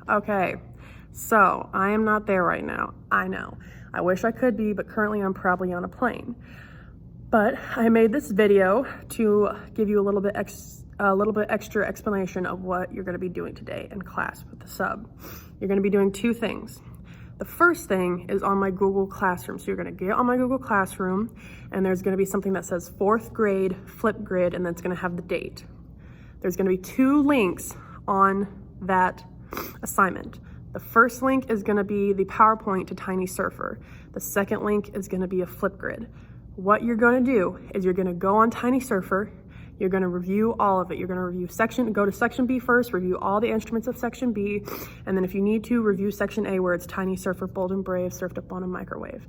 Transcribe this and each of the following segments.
Okay, so I am not there right now. I know. I wish I could be, but currently I'm probably on a plane. But I made this video to give you a little bit extra explanation of what you're going to be doing today in class with the sub. You're going to be doing two things. The first thing is on my Google Classroom. So you're going to get on my Google Classroom, and there's going to be something that says 4th grade Flipgrid, and that's going to have the date. There's going to be two links on that assignment. The first link is going to be the PowerPoint to Tiny Surfer. The second link is going to be a Flipgrid. What you're going to do is you're going to go on Tiny Surfer. You're going to review all of it. You're going to go to section B first, review all the instruments of section B, and then if you need to, review section A where it's Tiny Surfer, Bold and Brave, Surfed Up on a Microwave.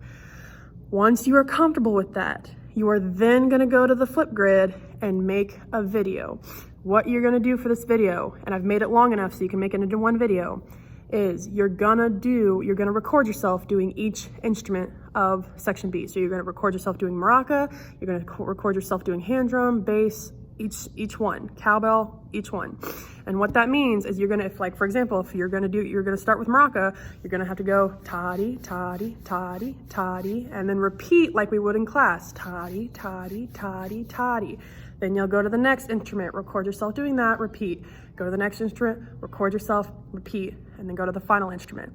Once you are comfortable with that, you are then going to go to the Flipgrid and make a video. What you're going to do for this video, and I've made it long enough so you can make it into one video, is you're gonna record yourself doing each instrument of section B. So you're gonna record yourself doing maraca, you're gonna record yourself doing hand drum, bass, each one, cowbell, each one. And what that means is you're gonna, for example, if you're gonna start with maraca, you're gonna have to go toddy, toddy, toddy, toddy, and then repeat like we would in class, toddy, toddy, toddy, toddy. Then you'll go to the next instrument, record yourself doing that, repeat. Go to the next instrument, record yourself, repeat, and then go to the final instrument.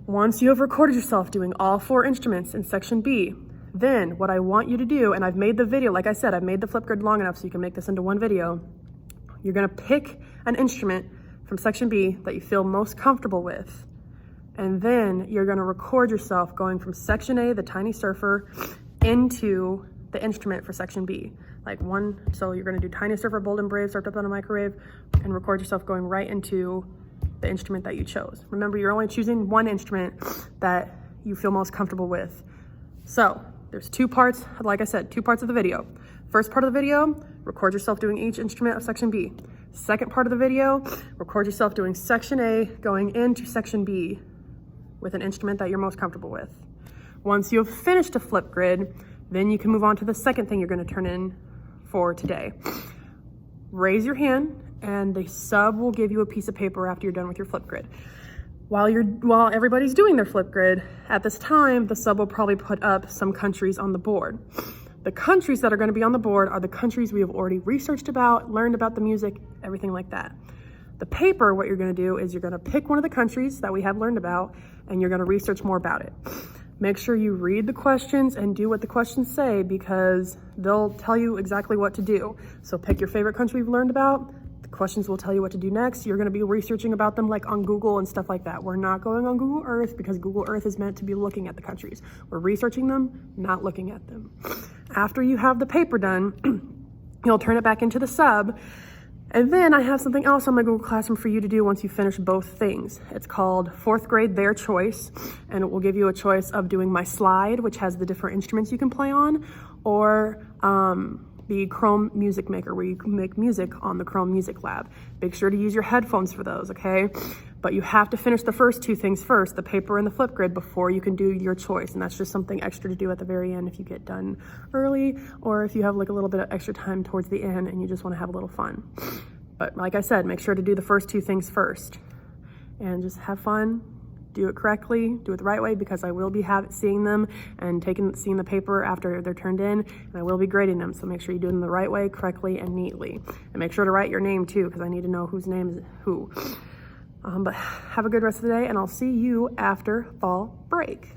Once you have recorded yourself doing all 4 instruments in section B, then what I want you to do, and I've made the video, like I said, I've made the Flipgrid long enough so you can make this into one video. You're gonna pick an instrument from section B that you feel most comfortable with, and then you're gonna record yourself going from section A, the Tiny Surfer, into the instrument for section B. So you're gonna do Tiny Surfer, Bold and Brave, Surfed Up on a Microwave, and record yourself going right into the instrument that you chose. Remember, you're only choosing one instrument that you feel most comfortable with. So there's 2 parts, like I said, 2 parts of the video. First part of the video, record yourself doing each instrument of section B. Second part of the video, record yourself doing section A going into section B with an instrument that you're most comfortable with. Once you have finished a Flipgrid, then you can move on to the second thing you're gonna turn in for today. Raise your hand and the sub will give you a piece of paper after you're done with your Flipgrid. While everybody's doing their Flipgrid, at this time, the sub will probably put up some countries on the board. The countries that are gonna be on the board are the countries we have already researched about, learned about the music, everything like that. The paper, what you're gonna do is you're gonna pick one of the countries that we have learned about and you're gonna research more about it. Make sure you read the questions and do what the questions say because they'll tell you exactly what to do. So pick your favorite country you've learned about. The questions will tell you what to do next. You're gonna be researching about them like on Google and stuff like that. We're not going on Google Earth because Google Earth is meant to be looking at the countries. We're researching them, not looking at them. After you have the paper done, you'll turn it back into the sub. And then I have something else on my Google Classroom for you to do once you finish both things. It's called 4th grade Their Choice, and it will give you a choice of doing my slide, which has the different instruments you can play on, or the Chrome Music Maker, where you can make music on the Chrome Music Lab. Make sure to use your headphones for those, okay? But you have to finish the first 2 things first, the paper and the Flipgrid, before you can do your choice. And that's just something extra to do at the very end if you get done early, or if you have like a little bit of extra time towards the end and you just wanna have a little fun. But like I said, make sure to do the first 2 things first and just have fun. Do it correctly, do it the right way, because I will be seeing them and seeing the paper after they're turned in, and I will be grading them. So make sure you do them the right way, correctly, and neatly. And make sure to write your name too, because I need to know whose name is who. But have a good rest of the day, and I'll see you after fall break.